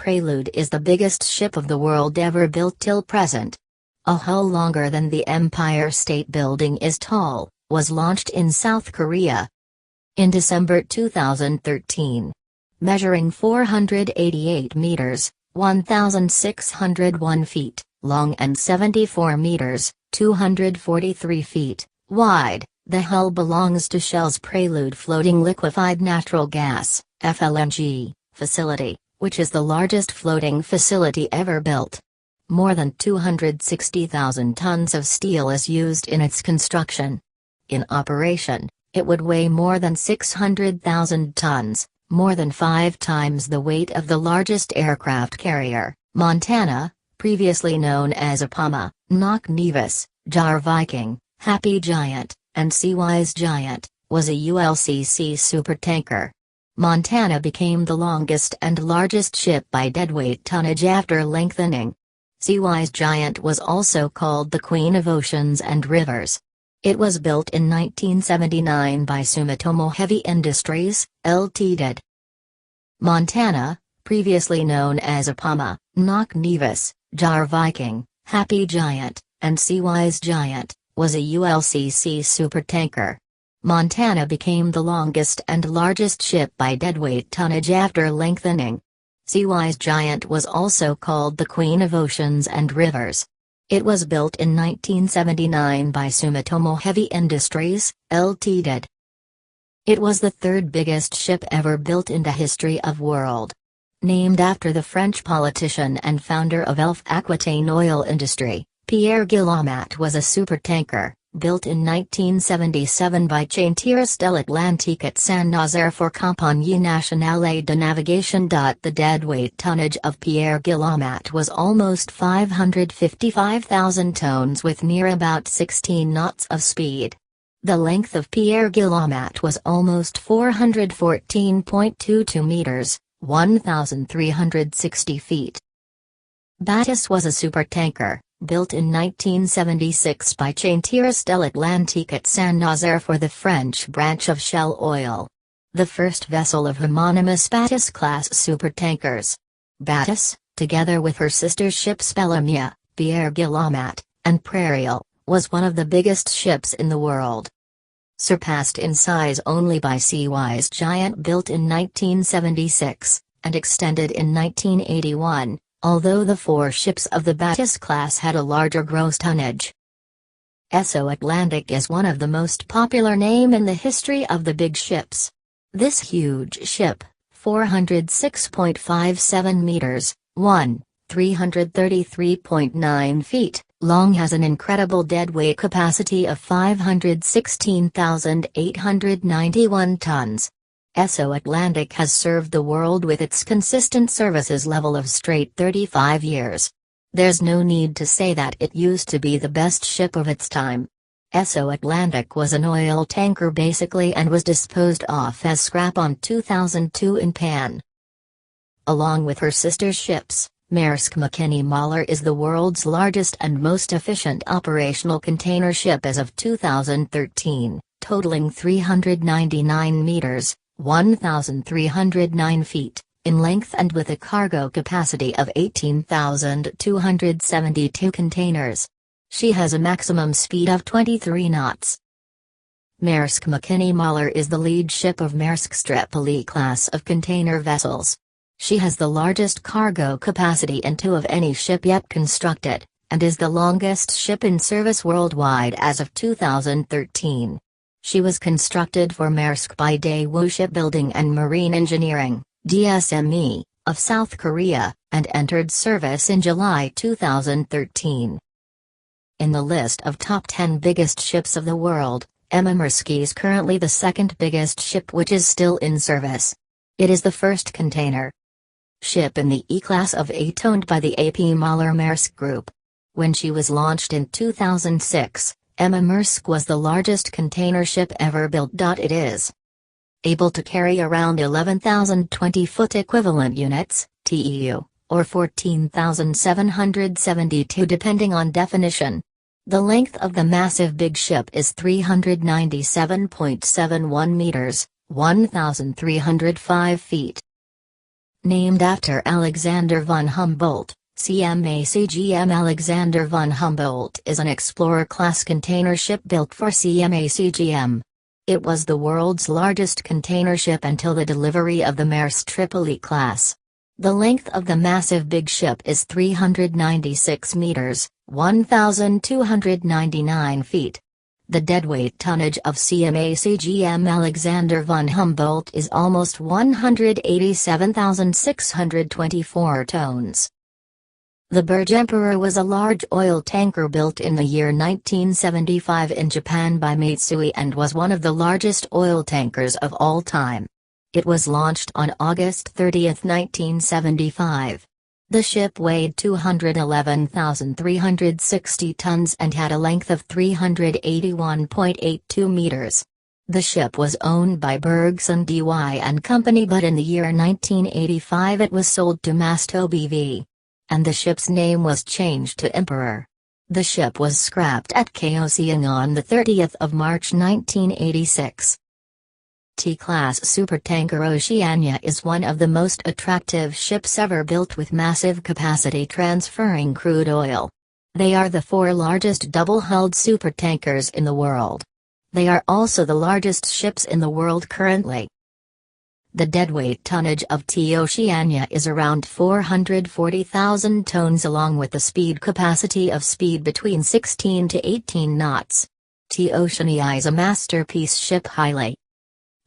Prelude is the biggest ship of the world ever built till present. A hull longer than the Empire State Building is tall, was launched in South Korea in December 2013. Measuring 488 meters, 1,601 feet, long and 74 meters, 243 feet, wide, the hull belongs to Shell's Prelude Floating Liquefied Natural Gas (FLNG) facility, which is the largest floating facility ever built. More than 260,000 tons of steel is used in its construction. In operation, it would weigh more than 600,000 tons, more than 5 times the weight of the largest aircraft carrier. Montana, previously known as Apama, Knock Nevis, Jar Viking, Happy Giant, and Seawise Giant, was a ULCC supertanker. Montana became the longest and largest ship by deadweight tonnage after lengthening. Seawise Giant was also called the Queen of Oceans and Rivers. It was built in 1979 by Sumitomo Heavy Industries, Ltd. Montana, previously known as Apama, Knock Nevis, Jar Viking, Happy Giant, and Seawise Giant, was a ULCC supertanker. Montana became the longest and largest ship by deadweight tonnage after lengthening. Seawise Giant was also called the Queen of Oceans and Rivers. It was built in 1979 by Sumitomo Heavy Industries, Ltd. It was the third biggest ship ever built in the history of world. Named after the French politician and founder of Elf Aquitaine oil industry, Pierre Guillaumat was a supertanker, built in 1977 by Chantiers de l'Atlantique at Saint-Nazaire for Compagnie Nationale de Navigation. The deadweight tonnage of Pierre Guillaumat was almost 555,000 tons with near about 16 knots of speed. The length of Pierre Guillaumat was almost 414.22 meters, 1,360 feet. Batis was a supertanker, built in 1976 by Chantiers de l'Atlantique at Saint-Nazaire for the French branch of Shell Oil. The first vessel of homonymous Batis class supertankers. Batis, together with her sister ships Bellamia, Pierre Guillaumat, and Prairial, was one of the biggest ships in the world. Surpassed in size only by Seawise Giant, built in 1976, and extended in 1981. Although the 4 ships of the Batis class had a larger gross tonnage. SO Atlantic is one of the most popular name in the history of the big ships. This huge ship, 406.57 meters, 333.9 feet, long, has an incredible deadweight capacity of 516,891 tons. SO Atlantic has served the world with its consistent services level of straight 35 years. There's no need to say that it used to be the best ship of its time. SO Atlantic was an oil tanker basically and was disposed off as scrap on 2002 in Pan. Along with her sister ships, Maersk McKinney-Møller is the world's largest and most efficient operational container ship as of 2013, totaling 399 meters, 1,309 feet, in length and with a cargo capacity of 18,272 containers. She has a maximum speed of 23 knots. Maersk McKinney-Møller is the lead ship of Maersk Triple E Class of container vessels. She has the largest cargo capacity in 2 of any ship yet constructed, and is the longest ship in service worldwide as of 2013. She was constructed for Maersk by Daewoo Shipbuilding and Marine Engineering, DSME, of South Korea, and entered service in July 2013. In the list of top 10 biggest ships of the world, Maersk is currently the second biggest ship which is still in service. It is the first container ship in the E-class of 8 owned by the A.P. Møller Maersk Group. When she was launched in 2006, Maersk was the largest container ship ever built. It is able to carry around 11,000 20-foot equivalent units, TEU, or 14,772 depending on definition. The length of the massive big ship is 397.71 meters, 1,305 feet. Named after Alexander von Humboldt, CMA CGM. Alexander von Humboldt is an explorer-class container ship built for CMA CGM. It was the world's largest container ship until the delivery of the Maersk Triple E Class. The length of the massive big ship is 396 meters, 1,299 feet. The deadweight tonnage of CMA CGM Alexander von Humboldt is almost 187,624 tons. The Berge Emperor was a large oil tanker built in the year 1975 in Japan by Mitsui and was one of the largest oil tankers of all time. It was launched on August 30, 1975. The ship weighed 211,360 tons and had a length of 381.82 meters. The ship was owned by Berge and Company, but in the year 1985 it was sold to Maersk BV. And the ship's name was changed to Emperor. The ship was scrapped at Oceania on the 30th of March 1986. Class Supertanker Oceania is one of the most attractive ships ever built, with massive capacity transferring crude oil. They are the 4 largest double-hulled supertankers in the world. They are also the largest ships in the world currently. The deadweight tonnage of Oceania is around 440,000 tons, along with the speed capacity of speed between 16 to 18 knots. Oceania is a masterpiece ship, highly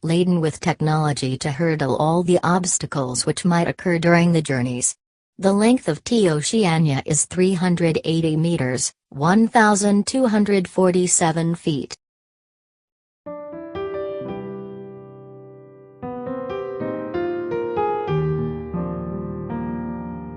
laden with technology to hurdle all the obstacles which might occur during the journeys. The length of Oceania is 380 meters, 1,247 feet.